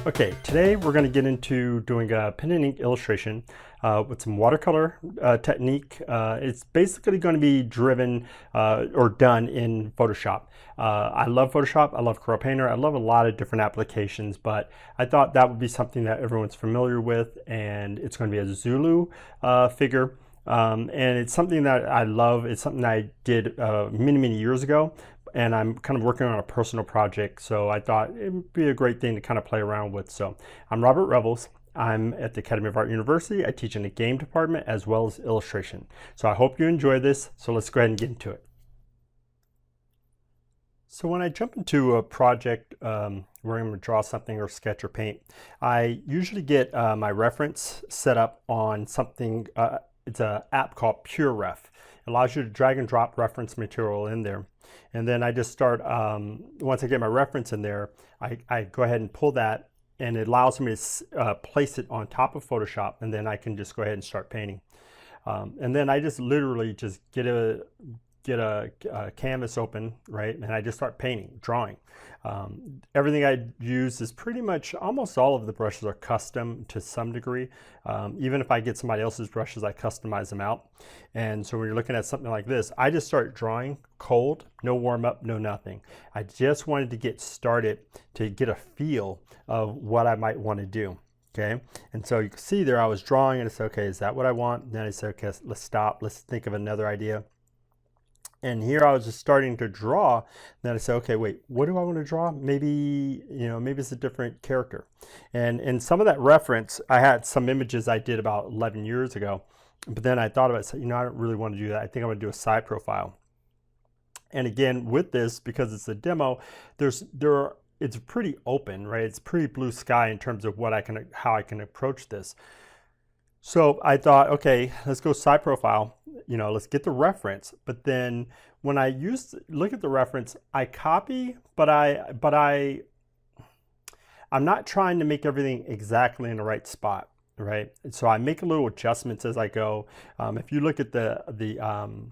Okay, today we're going to get into doing a pen and ink illustration with some watercolor technique. It's basically going to be driven or done in Photoshop. I love Photoshop, I love Corel Painter, I love a lot of different applications, but I thought that would be something that everyone's familiar with, and it's going to be a Zulu figure. And it's something that I love. It's something I did many years ago, and I'm kind of working on a personal project, so I thought it'd be a great thing to kind of play around with. So I'm Robert Revels. I'm at the Academy of Art University. I teach in the game department as well as illustration. So I hope you enjoy this. So let's go ahead and get into it. So when I jump into a project where I'm going to draw something or sketch or paint, I usually get my reference set up on something. It's an app called PureRef. It allows you to drag and drop reference material in there. And then I just start, once I get my reference in there, I go ahead and pull that, and it allows me to place it on top of Photoshop, and then I can just go ahead and start painting. And then I just literally just get a canvas open, right? And I just start painting, drawing. Everything I use is pretty much, almost all of the brushes are custom to some degree. Even if I get somebody else's brushes, I customize them out. And so when you're looking at something like this, I just start drawing cold, no warm up, no nothing. I just wanted to get started to get a feel of what I might want to do. Okay, and so you can see there I was drawing, and I said, okay, is that what I want? And then I said, okay, let's stop, let's think of another idea. And here I was just starting to draw. Then I said, okay, wait, what do I want to draw? Maybe, maybe it's a different character. And in some of that reference, I had some images I did about 11 years ago. But then I thought about it, I don't really want to do that. I think I'm going to do a side profile. And again, with this, because it's a demo, it's pretty open, right? It's pretty blue sky in terms of how I can approach this. So I thought, okay, let's go side profile, let's get the reference. But then when I look at the reference, I copy, but I'm not trying to make everything exactly in the right spot, right? And so I make a little adjustments as I go. If you look at the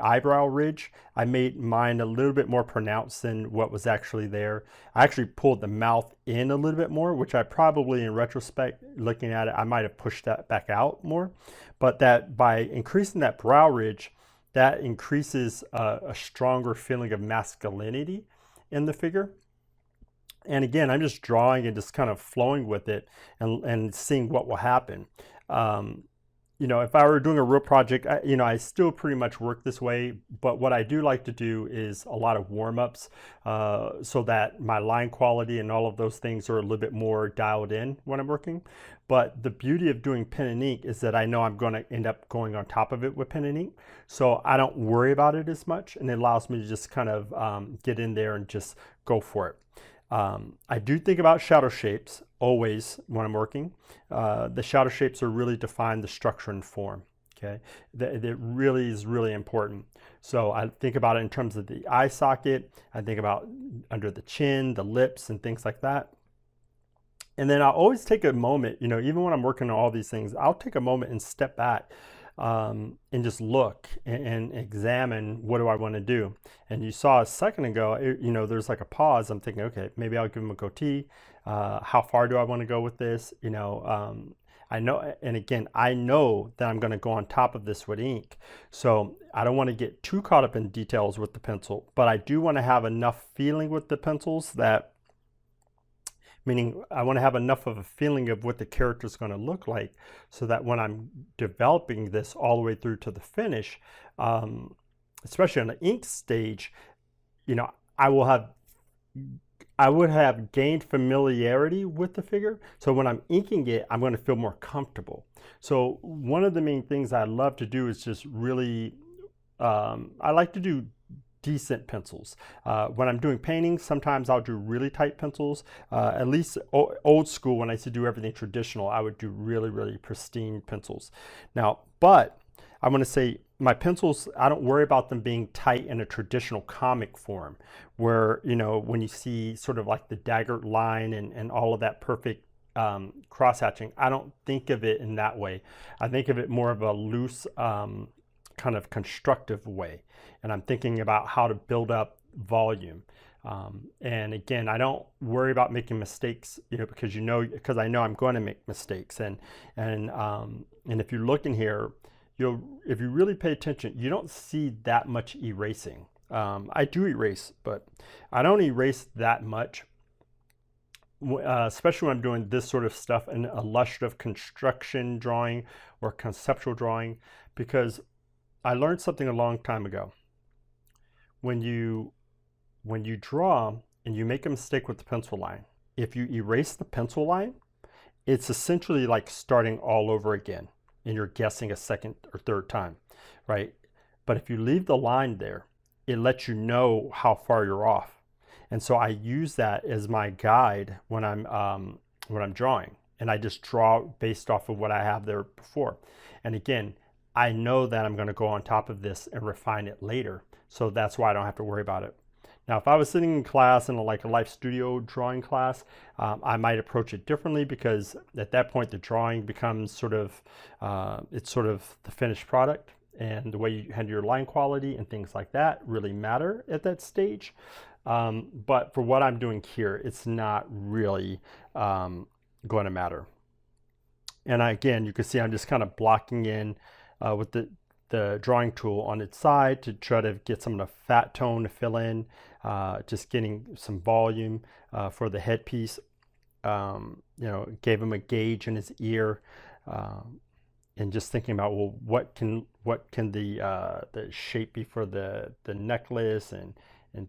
eyebrow ridge, I made mine a little bit more pronounced than what was actually there. I actually pulled the mouth in a little bit more, which I probably, in retrospect, looking at it, I might have pushed that back out more. But that by increasing that brow ridge, that increases a stronger feeling of masculinity in the figure. And again, I'm just drawing and just kind of flowing with it and seeing what will happen. If I were doing a real project, I still pretty much work this way, but what I do like to do is a lot of warm-ups so that my line quality and all of those things are a little bit more dialed in when I'm working. But the beauty of doing pen and ink is that I know I'm going to end up going on top of it with pen and ink, so I don't worry about it as much, and it allows me to just kind of get in there and just go for it. I do think about shadow shapes always when I'm working. The shadow shapes are really define the structure and form. Okay, that really is really important. So I think about it in terms of the eye socket. I think about under the chin, the lips, and things like that. And then I always take a moment, even when I'm working on all these things, I'll take a moment and step back and just look and examine what do I want to do. And you saw a second ago, there's like a pause. I'm thinking, okay, maybe I'll give him a goatee. How far do I want to go with this? I know, and again, I know that I'm going to go on top of this with ink. So I don't want to get too caught up in details with the pencil, but I do want to have enough feeling with the pencils meaning I want to have enough of a feeling of what the character is going to look like, so that when I'm developing this all the way through to the finish, especially on the ink stage, I would have gained familiarity with the figure. So when I'm inking it, I'm going to feel more comfortable. So one of the main things I love to do is just really, I like to do decent pencils. When I'm doing paintings, sometimes I'll do really tight pencils. At least old school, when I used to do everything traditional, I would do really pristine pencils. Now, but I'm going to say my pencils, I don't worry about them being tight in a traditional comic form, where, when you see sort of like the dagger line and all of that perfect cross hatching, I don't think of it in that way. I think of it more of a loose kind of constructive way. And I'm thinking about how to build up volume. And again, I don't worry about making mistakes, because I know I'm going to make mistakes. And if you look in here, if you really pay attention, you don't see that much erasing. I do erase, but I don't erase that much, especially when I'm doing this sort of stuff in illustrative construction drawing or conceptual drawing, because I learned something a long time ago. When you draw and you make a mistake with the pencil line, if you erase the pencil line, it's essentially like starting all over again, and you're guessing a second or third time, right? But if you leave the line there, it lets you know how far you're off. And so I use that as my guide when I'm drawing, and I just draw based off of what I have there before. And again, I know that I'm going to go on top of this and refine it later, so that's why I don't have to worry about it. Now, if I was sitting in class in like a Life Studio drawing class, I might approach it differently, because at that point the drawing becomes sort of the finished product, and the way you handle your line quality and things like that really matter at that stage. But for what I'm doing here, it's not really going to matter. And again, you can see I'm just kind of blocking in with the drawing tool on its side to try to get some of the fat tone to fill in, just getting some volume for the headpiece. Gave him a gauge in his ear, and just thinking about, well, what can the shape be for the necklace and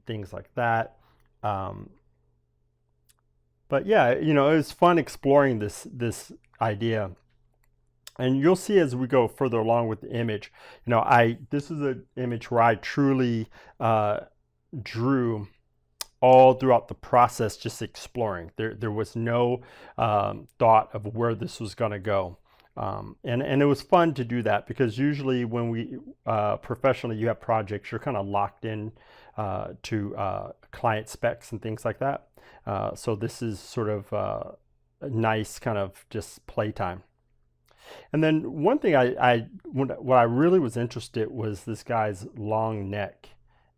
things like that. But yeah, it was fun exploring this idea. And you'll see as we go further along with the image, this is an image where I truly drew all throughout the process, just exploring. There was no thought of where this was going to go. And it was fun to do that, because usually when we professionally you have projects, you're kind of locked in to client specs and things like that. So this is sort of a nice kind of just playtime. And then one thing what I really was interested was this guy's long neck,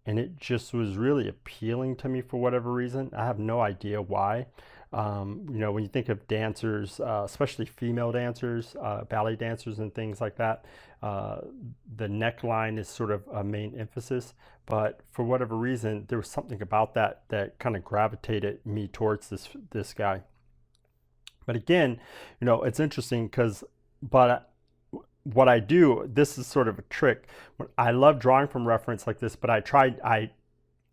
and it just was really appealing to me for whatever reason. I have no idea why. When you think of dancers, especially female dancers, ballet dancers and things like that, the neckline is sort of a main emphasis. But for whatever reason, there was something about that kind of gravitated me towards this guy. But again, it's interesting but what I do, this is sort of a trick. I love drawing from reference like this, but I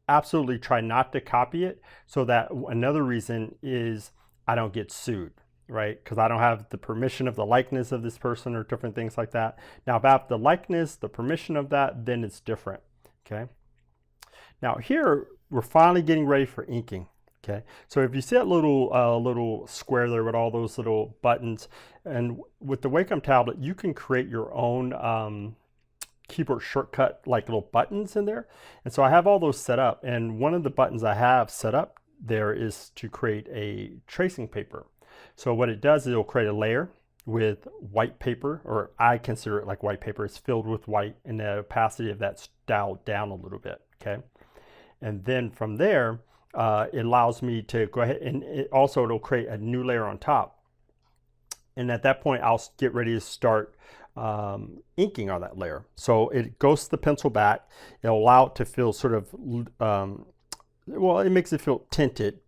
absolutely try not to copy it, so that another reason is I don't get sued, right? Because I don't have the permission of the likeness of this person or different things like that. Now, if I have the likeness, the permission of that, then it's different, okay? Now here, we're finally getting ready for inking. Okay, so if you see that little square there with all those little buttons, and with the Wacom tablet, you can create your own keyboard shortcut, like little buttons in there. And so I have all those set up, and one of the buttons I have set up there is to create a tracing paper. So what it does is it'll create a layer with white paper, or I consider it like white paper. It's filled with white, and the opacity of that's dialed down a little bit, okay? And then from there, it allows me to go ahead, and it'll create a new layer on top. And at that point, I'll get ready to start inking on that layer. So it goes to the pencil back. It'll allow it to feel sort of, it makes it feel tinted.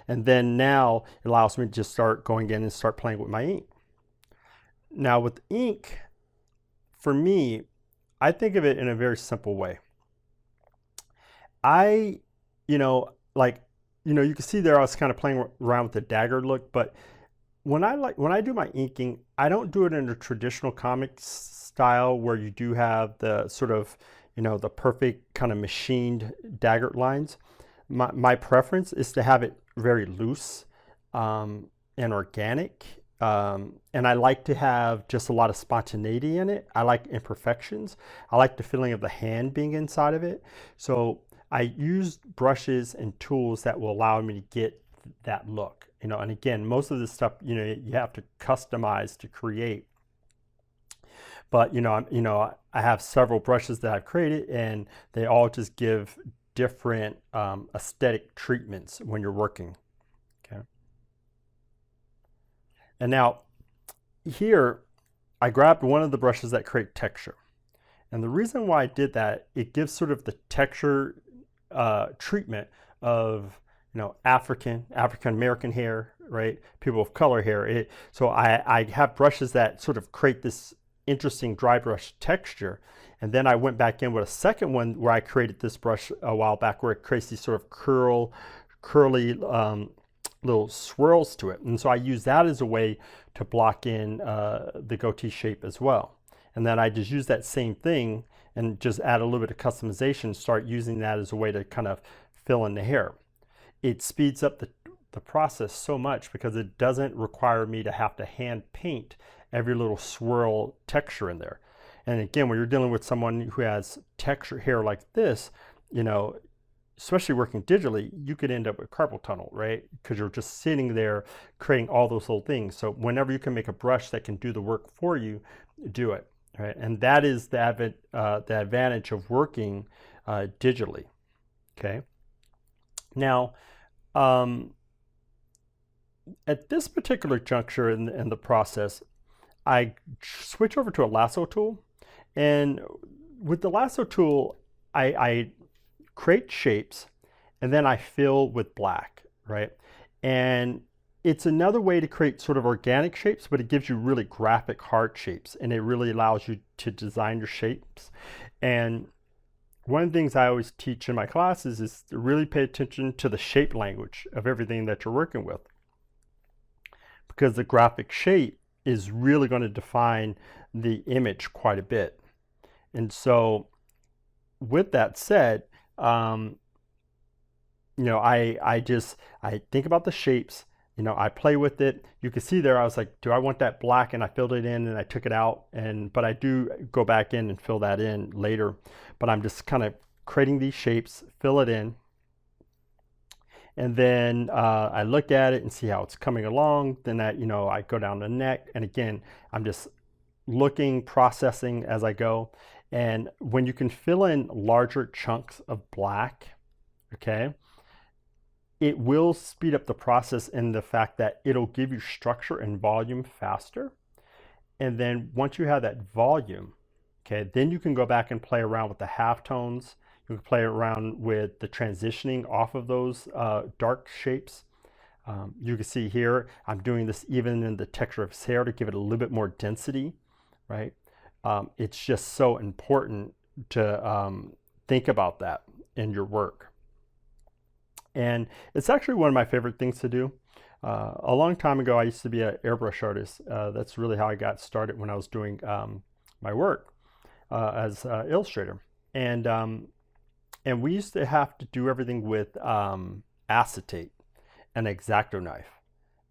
And then now it allows me to just start going in and start playing with my ink. Now with ink, for me, I think of it in a very simple way. You can see there I was kind of playing around with the dagger look, but when I do my inking, I don't do it in a traditional comic style where you do have the sort of, the perfect kind of machined dagger lines. My preference is to have it very loose and organic. And I like to have just a lot of spontaneity in it. I like imperfections. I like the feeling of the hand being inside of it. So I use brushes and tools that will allow me to get that look. And again, most of this stuff, you have to customize to create. But I have several brushes that I've created, and they all just give different aesthetic treatments when you're working. Okay. And now here, I grabbed one of the brushes that create texture. And the reason why I did that, it gives sort of the texture treatment of, African American hair, right? People of color hair. So I have brushes that sort of create this interesting dry brush texture. And then I went back in with a second one where I created this brush a while back where it creates these sort of curly little swirls to it. And so I use that as a way to block in the goatee shape as well. And then I just use that same thing and just add a little bit of customization, start using that as a way to kind of fill in the hair. It speeds up the process so much because it doesn't require me to have to hand paint every little swirl texture in there. And again, when you're dealing with someone who has texture hair like this, especially working digitally, you could end up with carpal tunnel, right? Because you're just sitting there creating all those little things. So whenever you can make a brush that can do the work for you, do it, right? And that is the advantage of working digitally, okay? Now, at this particular juncture in the process, I switch over to a lasso tool. And with the lasso tool, I create shapes and then I fill with black, right? And it's another way to create sort of organic shapes, but it gives you really graphic hard shapes and it really allows you to design your shapes. And one of the things I always teach in my classes is to really pay attention to the shape language of everything that you're working with, because the graphic shape is really going to define the image quite a bit. And so with that said, I think about the shapes, I play with it. You can see there, I was like, do I want that black? And I filled it in and I took it out. But I do go back in and fill that in later. But I'm just kind of creating these shapes, fill it in. And then I look at it and see how it's coming along. Then I go down the neck. And again, I'm just looking, processing as I go. And when you can fill in larger chunks of black, okay, it will speed up the process in the fact that it'll give you structure and volume faster. And then once you have that volume, okay, then you can go back and play around with the halftones. You can play around with the transitioning off of those dark shapes. You can see here, I'm doing this even in the texture of his hair to give it a little bit more density, right? It's just so important to think about that in your work. And it's actually one of my favorite things to do. A long time ago, I used to be an airbrush artist. That's really how I got started when I was doing my work as an illustrator. And we used to have to do everything with acetate and X-Acto knife.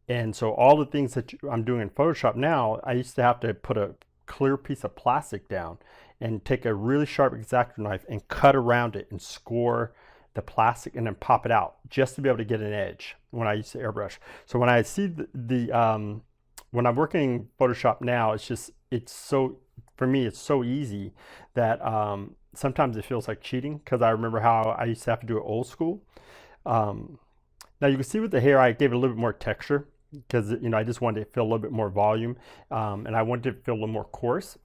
And so all the things that I'm doing in Photoshop now, I used to have to put a clear piece of plastic down and take a really sharp X-Acto knife and cut around it and score the plastic and then pop it out just to be able to get an edge when I use the airbrush. So when I see when I'm working Photoshop now, for me, it's so easy that sometimes it feels like cheating, because I remember how I used to have to do it old school. Now you can see with the hair, I gave it a little bit more texture because I just wanted to feel a little bit more volume, and I wanted to feel a little more coarse.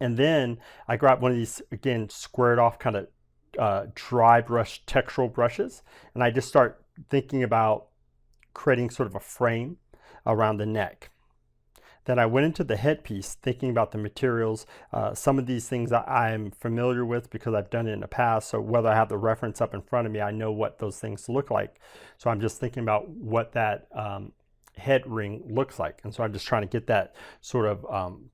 And then I grabbed one of these, again, squared off kind of dry brush textural brushes, and I just start thinking about creating sort of a frame around the neck. Then I went into the headpiece thinking about the materials. Some of these things I'm familiar with because I've done it in the past, so whether I have the reference up in front of me, I know what those things look like. So I'm just thinking about what that head ring looks like, and so I'm just trying to get that sort of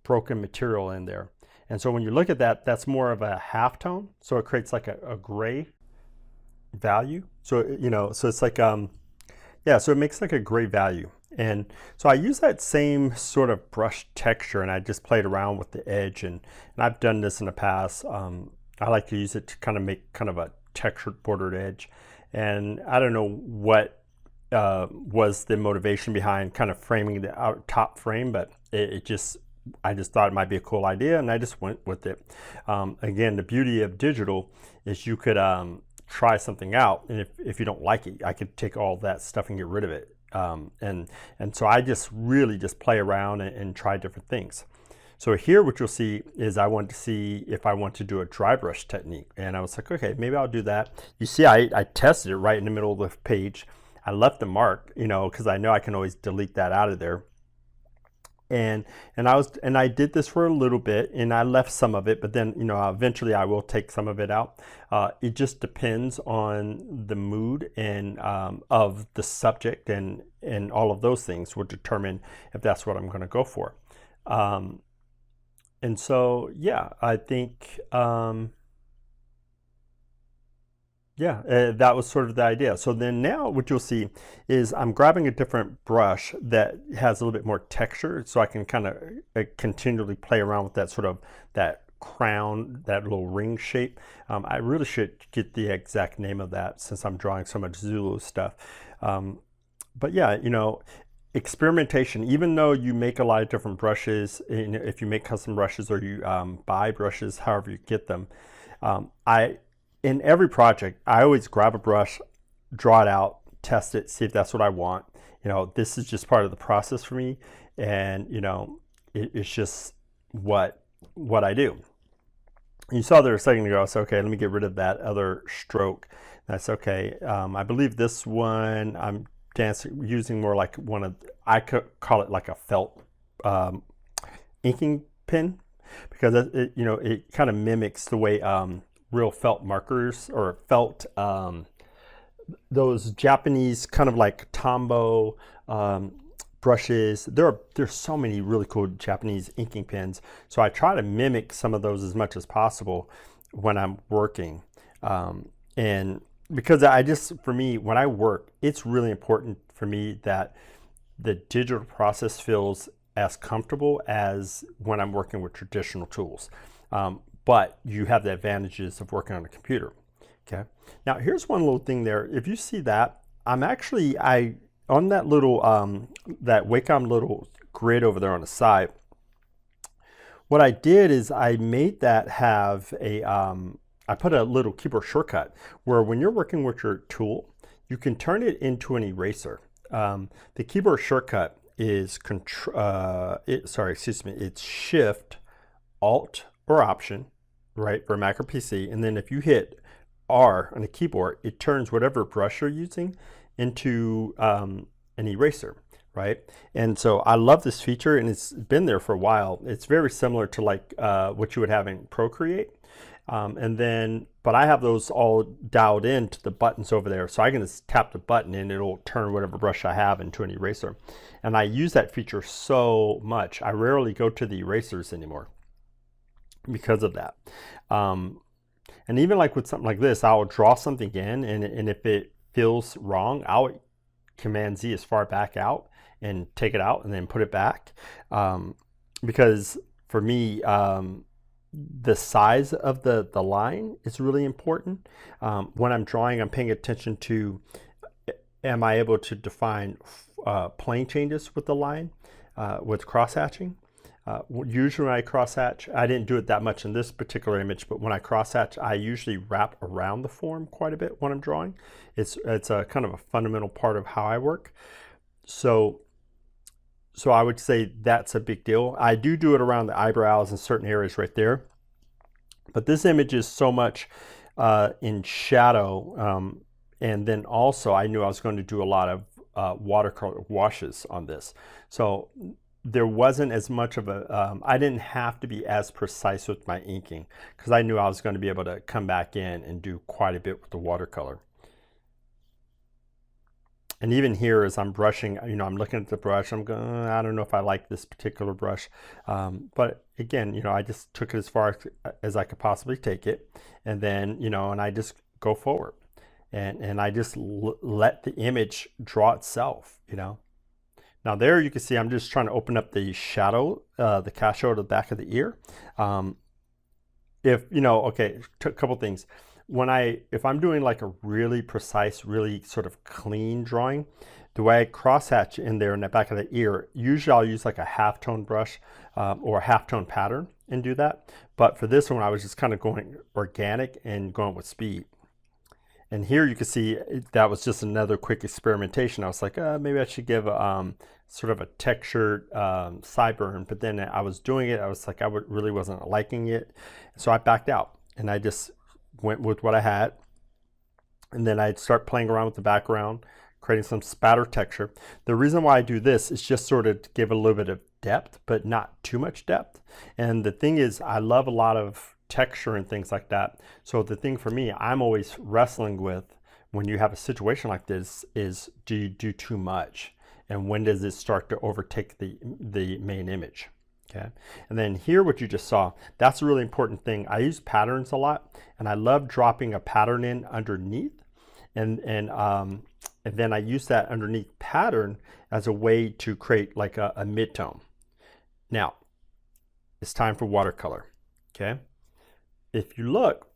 broken material in there. And so when you look at that, that's more of a halftone. So it creates like a gray value. So, so it's like, so it makes like a gray value. And so I use that same sort of brush texture and I just played around with the edge. And I've done this in the past. I like to use it to kind of make kind of a textured bordered edge. And I don't know what was the motivation behind kind of framing the top frame, but I just thought it might be a cool idea and I just went with it. Again, the beauty of digital is you could try something out, and if you don't like it, I could take all that stuff and get rid of it. And so I just really just play around and try different things. So here what you'll see is I want to see if I want to do a dry brush technique. And I was like, okay, maybe I'll do that. You see, I tested it right in the middle of the page. I left the mark, you know, because I know I can always delete that out of there. And I did this for a little bit, and I left some of it, but then, you know, eventually I will take some of it out. It just depends on the mood and of the subject, and all of those things will determine if that's what I'm going to go for. And so, yeah, I think, that was sort of the idea. So then now what you'll see is I'm grabbing a different brush that has a little bit more texture, so I can kind of continually play around with that sort of that crown, that little ring shape. I really should get the exact name of that since I'm drawing so much Zulu stuff. But yeah, you know, experimentation, even though you make a lot of different brushes, if you make custom brushes or you buy brushes, however you get them, in every project, I always grab a brush, draw it out, test it, see if that's what I want. You know, this is just part of the process for me, and you know, it's just what I do. You saw there a second ago, I said, okay, let me get rid of that other stroke. That's okay. I believe this one I'm using more like I could call it like a felt inking pen, because it, you know, it kind of mimics the way real felt markers or felt, those Japanese kind of like Tombow brushes. There's so many really cool Japanese inking pens. So I try to mimic some of those as much as possible when I'm working. And because for me, when I work, it's really important for me that the digital process feels as comfortable as when I'm working with traditional tools. But you have the advantages of working on a computer. Okay. Now here's one little thing there. If you see that, on that little that Wacom little grid over there on the side, what I did is I made that have I put a little keyboard shortcut where when you're working with your tool, you can turn it into an eraser. The keyboard shortcut is it's Shift, Alt, or Option, right, for Mac or PC, and then if you hit R on the keyboard, it turns whatever brush you're using into an eraser, right? And so I love this feature, and it's been there for a while. It's very similar to like what you would have in Procreate, but I have those all dialed in to the buttons over there, so I can just tap the button and it'll turn whatever brush I have into an eraser. And I use that feature so much. I rarely go to the erasers anymore because of that. And even like with something like this, I'll draw something in, and if it feels wrong, I'll Command Z as far back out and take it out and then put it back. Because for me, the size of the line is really important. When I'm drawing, I'm paying attention to, am I able to define plane changes with the line, with crosshatching? Usually when I crosshatch, I didn't do it that much in this particular image, but when I crosshatch, I usually wrap around the form quite a bit when I'm drawing. It's a kind of a fundamental part of how I work. So I would say that's a big deal. I do it around the eyebrows and certain areas right there. But this image is so much in shadow. And then also I knew I was going to do a lot of watercolor washes on this. So there wasn't as much of a, I didn't have to be as precise with my inking because I knew I was going to be able to come back in and do quite a bit with the watercolor. And even here as I'm brushing, you know, I'm looking at the brush, I'm going, I don't know if I like this particular brush. But again, you know, I just took it as far as I could possibly take it. And then, you know, and I just go forward. And I just let the image draw itself, you know. Now there you can see I'm just trying to open up the shadow, the cast shadow to the back of the ear. If, you know, okay, a couple things. If I'm doing like a really precise, really sort of clean drawing, the way I crosshatch in there in the back of the ear, usually I'll use like a halftone brush or a halftone pattern and do that. But for this one, I was just kind of going organic and going with speed. And here you can see that was just another quick experimentation. I was like, maybe I should give sort of a textured sideburn, but then I was doing it. I was like, really wasn't liking it. So I backed out and I just went with what I had. And then I'd start playing around with the background, creating some spatter texture. The reason why I do this is just sort of to give a little bit of depth, but not too much depth. And the thing is, I love a lot of texture and things like that. So the thing for me, I'm always wrestling with when you have a situation like this is, do you do too much? And when does it start to overtake the main image? Okay. And then here, what you just saw, that's a really important thing. I use patterns a lot, and I love dropping a pattern in underneath. And then I use that underneath pattern as a way to create like a midtone. Now, it's time for watercolor, okay? If you look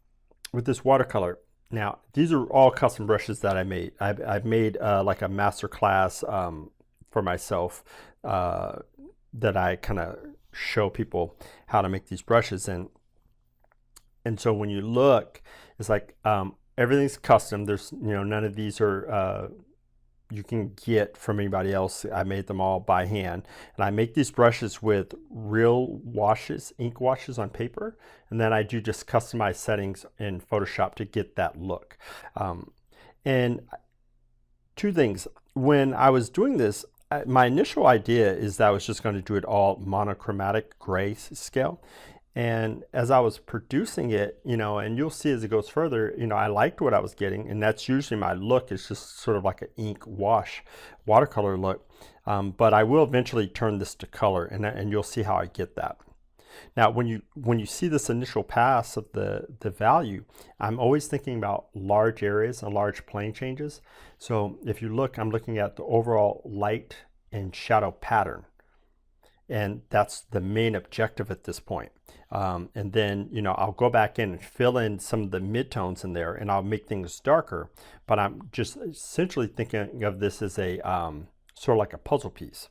with this watercolor, now these are all custom brushes that I made. I've made like a master class for myself that I kind of show people how to make these brushes. And so when you look, it's like everything's custom. There's, none of these are you can get from anybody else. I made them all by hand. And I make these brushes with real washes, ink washes on paper. And then I do just customized settings in Photoshop to get that look. And two things. When I was doing this, my initial idea is that I was just going to do it all monochromatic gray scale. And as I was producing it, and you'll see as it goes further, I liked what I was getting, and that's usually my look. It's just sort of like an ink wash watercolor look. But I will eventually turn this to color, and you'll see how I get that. Now, when you see this initial pass of the value, I'm always thinking about large areas and large plane changes. So if you look, I'm looking at the overall light and shadow pattern. And that's the main objective at this point. And then, I'll go back in and fill in some of the midtones in there, and I'll make things darker. But I'm just essentially thinking of this as a sort of like a puzzle piece.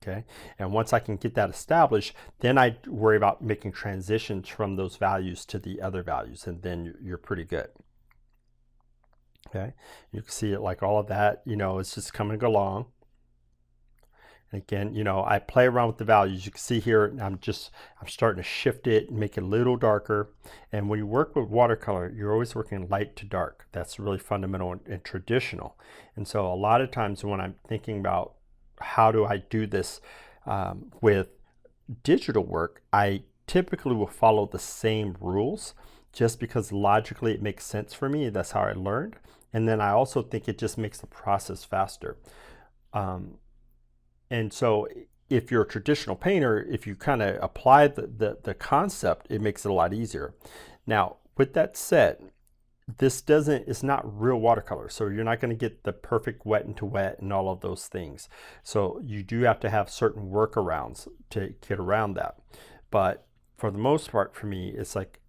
Okay. And once I can get that established, then I worry about making transitions from those values to the other values, and then you're pretty good. Okay. You can see it like all of that, it's just coming along. And again, I play around with the values. You can see here, I'm starting to shift it and make it a little darker. And when you work with watercolor, you're always working light to dark. That's really fundamental and traditional. And so a lot of times when I'm thinking about how do I do this with digital work, I typically will follow the same rules just because logically it makes sense for me. That's how I learned. And then I also think it just makes the process faster. And so if you're a traditional painter, if you kind of apply the concept, it makes it a lot easier. Now, with that said, it's not real watercolor. So you're not going to get the perfect wet into wet and all of those things. So you do have to have certain workarounds to get around that. But for the most part, for me, it's like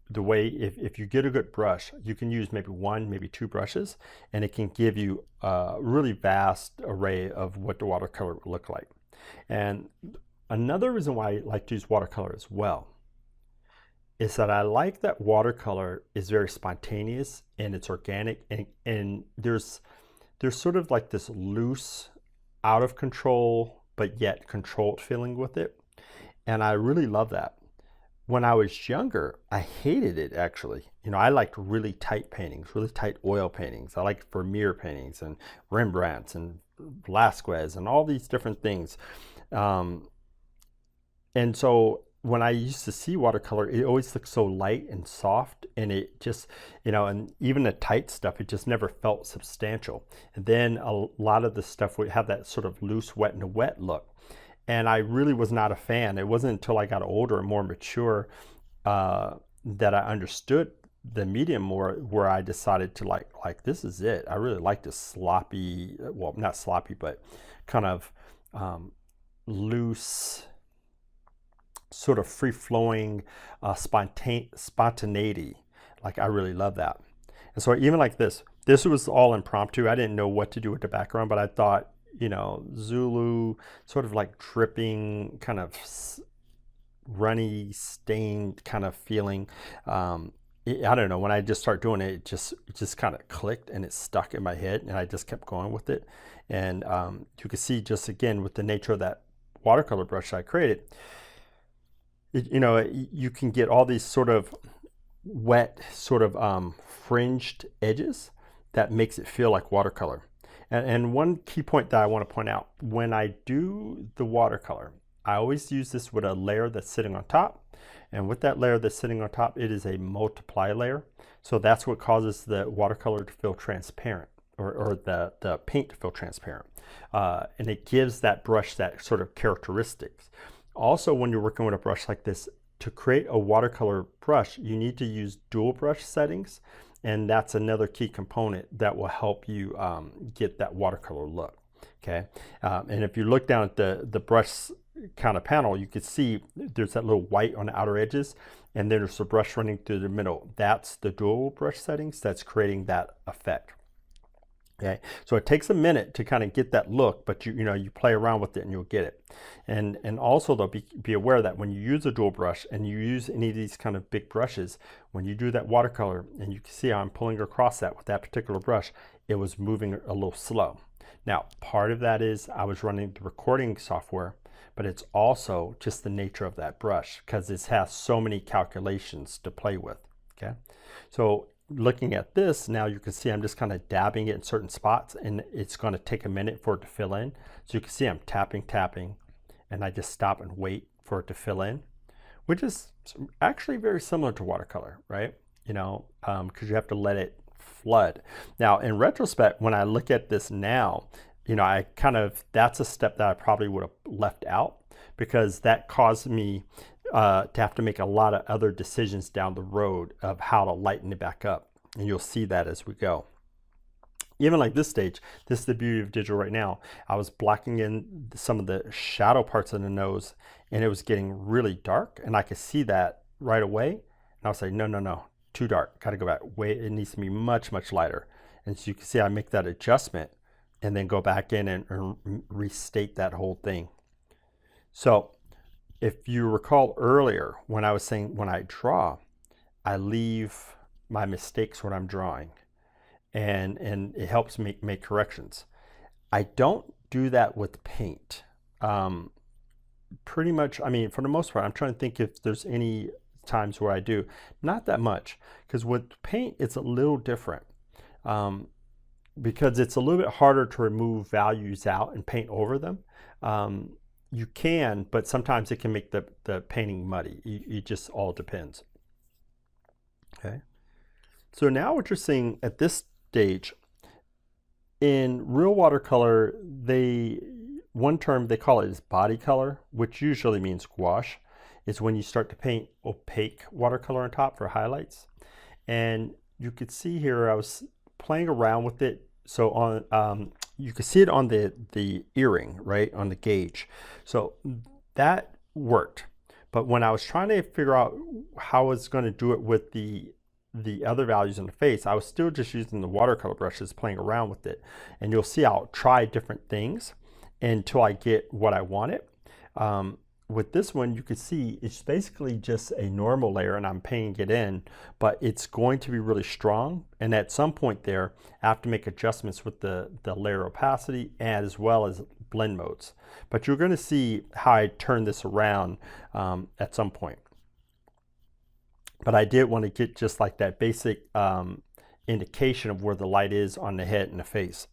the way, if you get a good brush, you can use maybe one, maybe two brushes, and it can give you a really vast array of what the watercolor would look like. And another reason why I like to use watercolor as well is that I like that watercolor is very spontaneous and it's organic, and there's sort of like this loose, out of control, but yet controlled feeling with it. And I really love that. When I was younger, I hated it actually. I liked really tight paintings, really tight oil paintings. I liked Vermeer paintings and Rembrandts and Velasquez and all these different things. And so when I used to see watercolor, it always looked so light and soft, and it just, and even the tight stuff, it just never felt substantial. And then a lot of the stuff would have that sort of loose, wet and wet look. And I really was not a fan. It wasn't until I got older and more mature that I understood the medium more, where I decided to like this is it. I really like this sloppy, well, not sloppy, but kind of loose, sort of free-flowing spontaneity. Like, I really love that. And so even like this was all impromptu. I didn't know what to do with the background, but I thought, Zulu, sort of like dripping, kind of runny, stained kind of feeling. I don't know, when I just start doing it, it just kind of clicked and it stuck in my head, and I just kept going with it. And you can see just again with the nature of that watercolor brush I created, you know, you can get all these sort of wet, sort of fringed edges that makes it feel like watercolor. And one key point that I want to point out, when I do the watercolor, I always use this with a layer that's sitting on top. And with that layer that's sitting on top, it is a multiply layer. So that's what causes the watercolor to feel transparent, or the paint to feel transparent. And it gives that brush that sort of characteristics. Also, when you're working with a brush like this, to create a watercolor brush, you need to use dual brush settings. And that's another key component that will help you get that watercolor look. Okay. And if you look down at the brush kind of panel, you can see there's that little white on the outer edges, and then there's a brush running through the middle. That's the dual brush settings that's creating that effect. Okay, so it takes a minute to kind of get that look, but you know, you play around with it and you'll get it. And also though, be aware that when you use a dual brush and you use any of these kind of big brushes, when you do that watercolor, and you can see how I'm pulling across that with that particular brush, it was moving a little slow. Now, part of that is I was running the recording software, but it's also just the nature of that brush because it has so many calculations to play with. Okay, so looking at this now, you can see I'm just kind of dabbing it in certain spots, and it's going to take a minute for it to fill in. So you can see I'm tapping, and I just stop and wait for it to fill in, which is actually very similar to watercolor, right? You know, because you have to let it flood. Now, in retrospect, when I look at this now, you know, that's a step that I probably would have left out, because that caused me to have to make a lot of other decisions down the road of how to lighten it back up. And you'll see that as we go. Even like this stage, this is the beauty of digital right now. I was blacking in some of the shadow parts of the nose, and it was getting really dark, and I could see that right away. And I was like, no, too dark, gotta go back. Wait, it needs to be much, much lighter. And so you can see I make that adjustment and then go back in and restate that whole thing. So if you recall earlier, when I was saying when I draw, I leave my mistakes when I'm drawing, and it helps me make corrections. I don't do that with paint. Pretty much, I mean, for the most part, I'm trying to think if there's any times where I do. Not that much, because with paint, it's a little different. Because it's a little bit harder to remove values out and paint over them. You can, but sometimes it can make the painting muddy. It just all depends. Okay. So now what you're seeing at this stage, in real watercolor, one term they call it is body color, which usually means gouache. It's when you start to paint opaque watercolor on top for highlights. And you could see here I was playing around with it. So on you can see it on the earring, right, on the gauge. So that worked. But when I was trying to figure out how I was going to do it with the other values in the face, I was still just using the watercolor brushes, playing around with it. And you'll see I'll try different things until I get what I wanted. With this one, you can see it's basically just a normal layer, and I'm painting it in, but it's going to be really strong. And at some point there, I have to make adjustments with the layer opacity as well as blend modes. But you're going to see how I turn this around at some point. But I did want to get just like that basic indication of where the light is on the head and the face.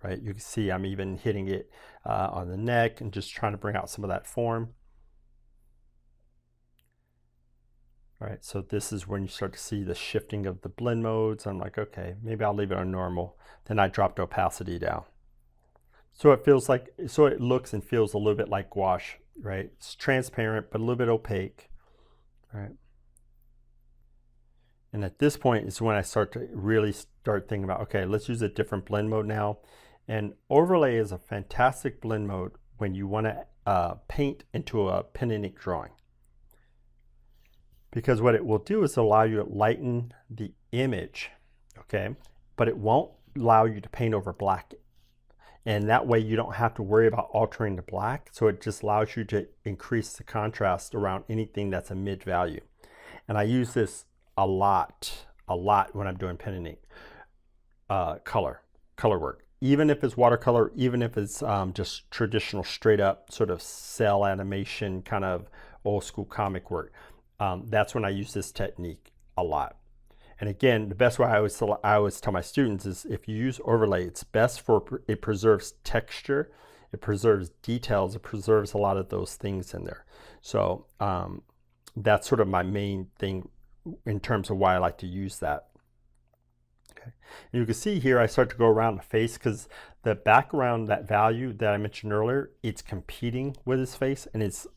Right, you can see I'm even hitting it on the neck and just trying to bring out some of that form. All right, so this is when you start to see the shifting of the blend modes. I'm like, okay, maybe I'll leave it on normal. Then I dropped opacity down. So it feels like, so it looks and feels a little bit like gouache, right? It's transparent, but a little bit opaque, right? And at this point is when I start to really start thinking about, okay, let's use a different blend mode now. And overlay is a fantastic blend mode when you want to paint into a pen and ink drawing. Because what it will do is allow you to lighten the image, okay? But it won't allow you to paint over black. And that way you don't have to worry about altering the black. So it just allows you to increase the contrast around anything that's a mid value. And I use this a lot when I'm doing pen and ink color work. Even if it's watercolor, even if it's just traditional straight up sort of cell animation kind of old school comic work. That's when I use this technique a lot. And again, the best way I always tell my students is if you use overlay, it's best for, it preserves texture, it preserves details, it preserves a lot of those things in there. So that's sort of my main thing in terms of why I like to use that. Okay. And you can see here I start to go around the face because the background, that value that I mentioned earlier, it's competing with his face, and it's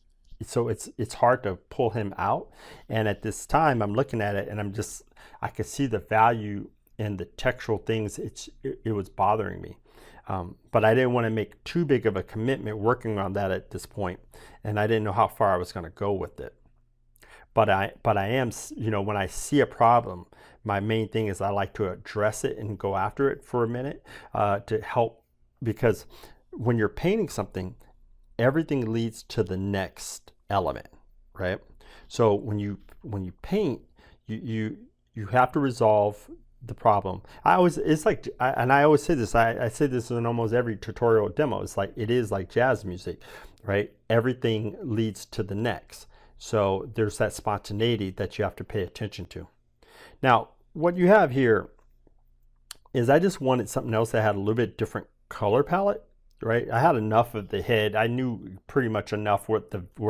hard to pull him out. And at this time I'm looking at it and I could see the value in the textural things. It was bothering me, but I didn't want to make too big of a commitment working on that at this point, and I didn't know how far I was going to go with it. But I am, when I see a problem, my main thing is I like to address it and go after it for a minute to help, because when you're painting something, everything leads to the next element, right? So when you paint, you have to resolve the problem. I always say this, I say this in almost every tutorial demo. It's like, it is like jazz music, right? Everything leads to the next. So there's that spontaneity that you have to pay attention to. Now, what you have here is I just wanted something else that had a little bit different color palette, right? I had enough of the head. I knew pretty much enough where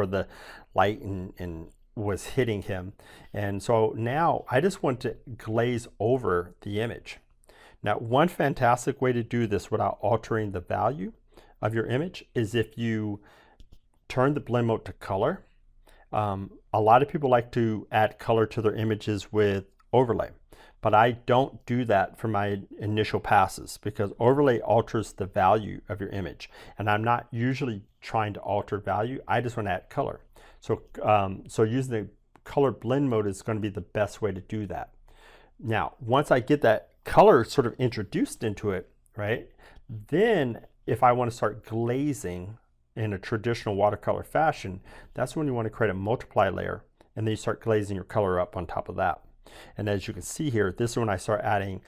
the light and was hitting him. And so now I just want to glaze over the image. Now, one fantastic way to do this without altering the value of your image is if you turn the blend mode to color. A lot of people like to add color to their images with overlay, but I don't do that for my initial passes because overlay alters the value of your image, and I'm not usually trying to alter value. I just want to add color. So, so using the color blend mode is going to be the best way to do that. Now, once I get that color sort of introduced into it, right, then if I want to start glazing in a traditional watercolor fashion, that's when you want to create a multiply layer, and then you start glazing your color up on top of that. And as you can see here, this is when I start adding,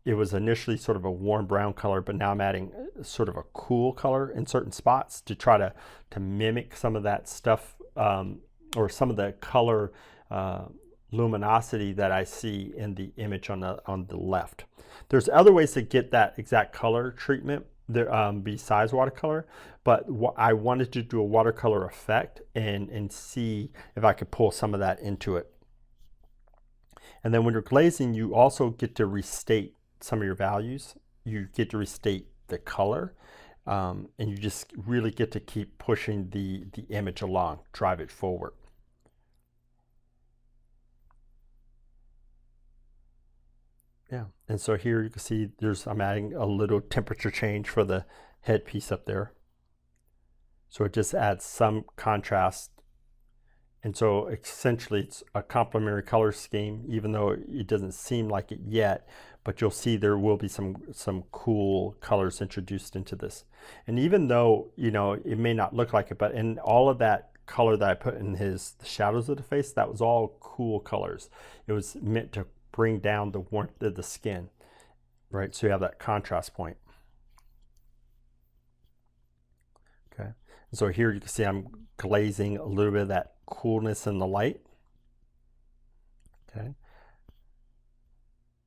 it was initially sort of a warm brown color, but now I'm adding sort of a cool color in certain spots to try to mimic some of that stuff, or some of the color luminosity that I see in the image on the left. There's other ways to get that exact color treatment there, besides watercolor, but I wanted to do a watercolor effect and see if I could pull some of that into it. And then when you're glazing, you also get to restate some of your values. You get to restate the color, and you just really get to keep pushing the image along, drive it forward. Yeah, and so here you can see I'm adding a little temperature change for the headpiece up there. So it just adds some contrast. And so essentially it's a complementary color scheme, even though it doesn't seem like it yet, but you'll see there will be some cool colors introduced into this. And even though, it may not look like it, but in all of that color that I put in the shadows of the face, that was all cool colors. It was meant to bring down the warmth of the skin, right? So you have that contrast point. Okay, and so here you can see I'm glazing a little bit of that coolness in the light. Okay,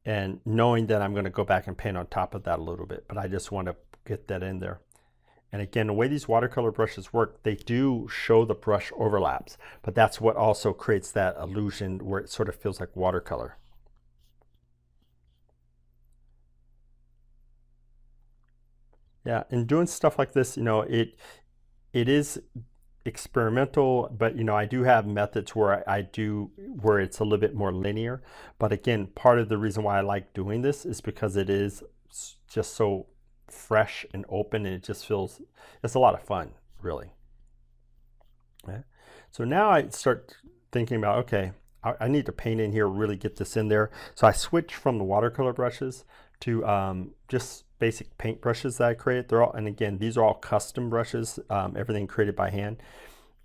and knowing that I'm going to go back and paint on top of that a little bit, but I just want to get that in there. And again, the way these watercolor brushes work, they do show the brush overlaps, but that's what also creates that illusion where it sort of feels like watercolor. Yeah, and doing stuff like this, it is experimental, but I do have methods where where it's a little bit more linear. But again, part of the reason why I like doing this is because it is just so fresh and open, and it's a lot of fun, really. Okay. So now I start thinking about, okay, I need to paint in here, really get this in there. So I switch from the watercolor brushes to just basic paint brushes that I created. They're all, and again, these are all custom brushes, everything created by hand.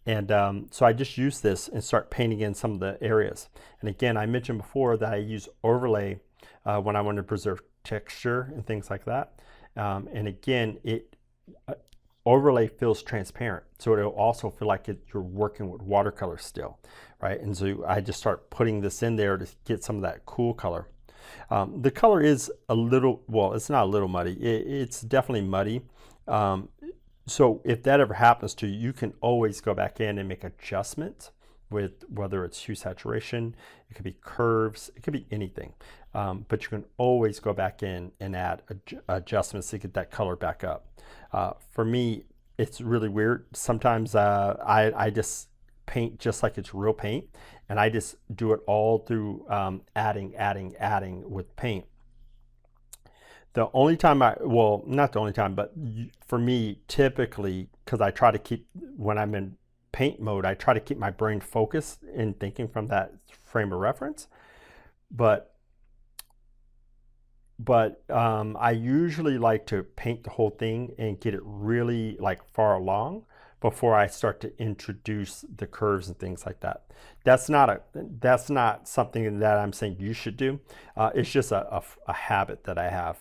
And so I just use this and start painting in some of the areas. And again, I mentioned before that I use overlay when I want to preserve texture and things like that. And again, overlay feels transparent, so it'll also feel like you're working with watercolor still, right? And so I just start putting this in there to get some of that cool color. The color is a little, well, it's not a little muddy, it's definitely muddy. So if that ever happens to you, you can always go back in and make adjustments with whether it's hue saturation, it could be curves, it could be anything. But you can always go back in and add adjustments to get that color back up. For me, it's really weird. Sometimes I just paint just like it's real paint, and I just do it all through adding with paint. The only time well, not the only time, but for me, typically, because I try to keep, when I'm in paint mode, I try to keep my brain focused in thinking from that frame of reference. But I usually like to paint the whole thing and get it really like far along before I start to introduce the curves and things like that. That's not something that I'm saying you should do. It's just a habit that I have.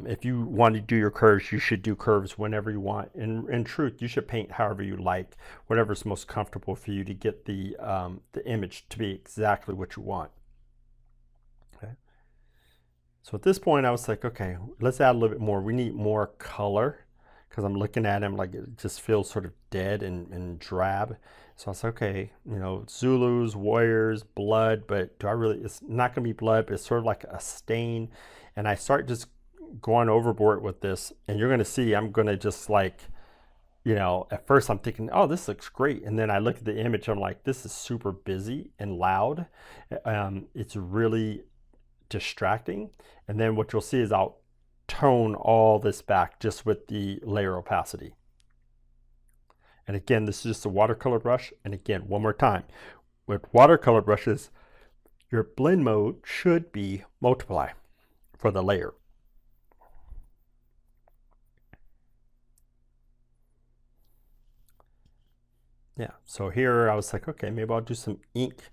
If you want to do your curves, you should do curves whenever you want. In truth, you should paint however you like, whatever's most comfortable for you to get the image to be exactly what you want. Okay. So at this point, I was like, okay, let's add a little bit more. We need more color because I'm looking at him like it just feels sort of dead and drab. So I was like, okay, you know, Zulus, warriors, blood, but do I really, it's not going to be blood, but it's sort of like a stain. And I start just going overboard with this, and you're going to see I'm going to just like, you know, at first I'm thinking, oh, this looks great, and then I look at the image, I'm like, this is super busy and loud. It's really distracting. And then what you'll see is I'll tone all this back just with the layer opacity. And again, this is just a watercolor brush. And again, one more time, with watercolor brushes, your blend mode should be multiply for the layer. Yeah, so here I was like, okay, maybe I'll do some ink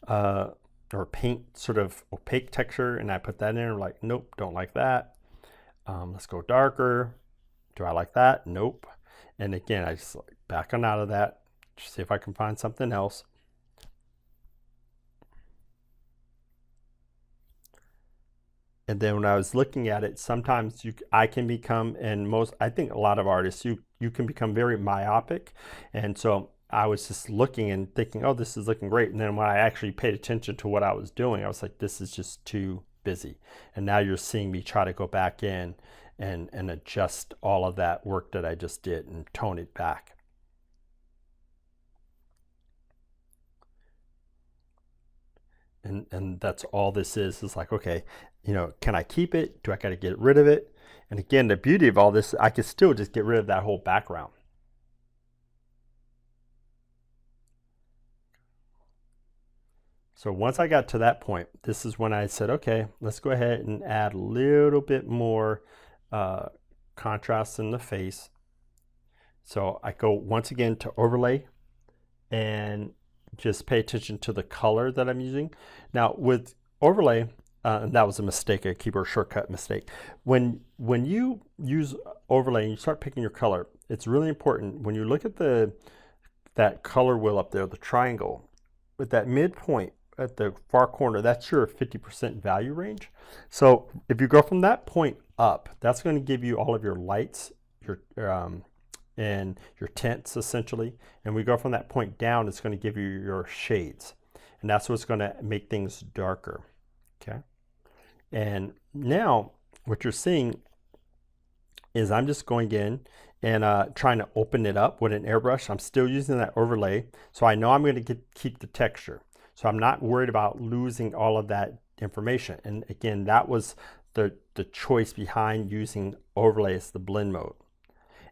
or paint sort of opaque texture, and I put that in. I'm like, nope, don't like that. Let's go darker. Do I like that? Nope. And again, I just like back on out of that, just see if I can find something else. And then when I was looking at it, sometimes I can become, and I think a lot of artists, you can become very myopic. And so I was just looking and thinking, oh, this is looking great. And then when I actually paid attention to what I was doing, I was like, this is just too busy. And now you're seeing me try to go back in and adjust all of that work that I just did and tone it back. And that's all this is like, okay, you know, can I keep it? Do I got to get rid of it? And again, the beauty of all this, I could still just get rid of that whole background. So once I got to that point, this is when I said, okay, let's go ahead and add a little bit more contrast in the face. So I go once again to overlay and just pay attention to the color that I'm using. Now with overlay, and that was a mistake, a keyboard shortcut mistake. When you use overlay and you start picking your color, it's really important when you look at that color wheel up there, the triangle, with that midpoint at the far corner, that's your 50% value range. So if you go from that point up, that's going to give you all of your lights, and your tints essentially. And we go from that point down, it's going to give you your shades. And that's what's going to make things darker. Okay. And now what you're seeing is I'm just going in and trying to open it up with an airbrush. I'm still using that overlay. So I know I'm going to keep the texture. So I'm not worried about losing all of that information. And again, that was the choice behind using overlay as the blend mode.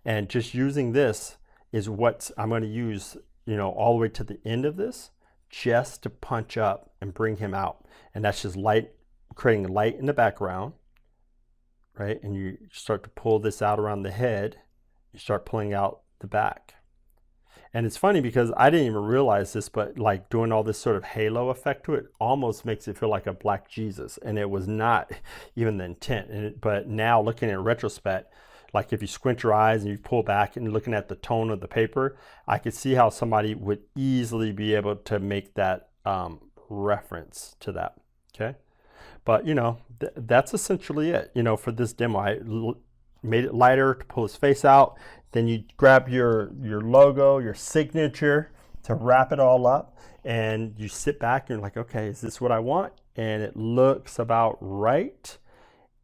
And just using this is what I'm going to use, you know, all the way to the end of this, just to punch up and bring him out. And that's just light, creating light in the background. right? And you start to pull this out around the head, you start pulling out the back. And it's funny because I didn't even realize this, but like doing all this sort of halo effect to it almost makes it feel like a black Jesus. And it was not even the intent. But now looking in retrospect, like if you squint your eyes and you pull back and looking at the tone of the paper, I could see how somebody would easily be able to make that reference to that, okay? But you know, that's essentially it, you know, for this demo. I made it lighter to pull his face out. Then you grab your logo, your signature to wrap it all up, and you sit back and you're like, okay, is this what I want? And it looks about right,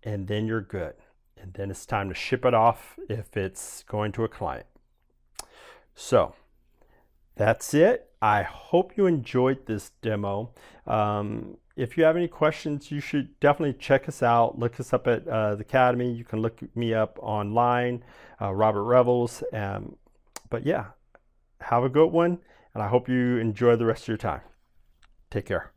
and then you're good. And then it's time to ship it off if it's going to a client. So that's it. I hope you enjoyed this demo. If you have any questions, you should definitely check us out. Look us up at the Academy. You can look me up online, Robert Revels. But yeah, have a good one, and I hope you enjoy the rest of your time. Take care.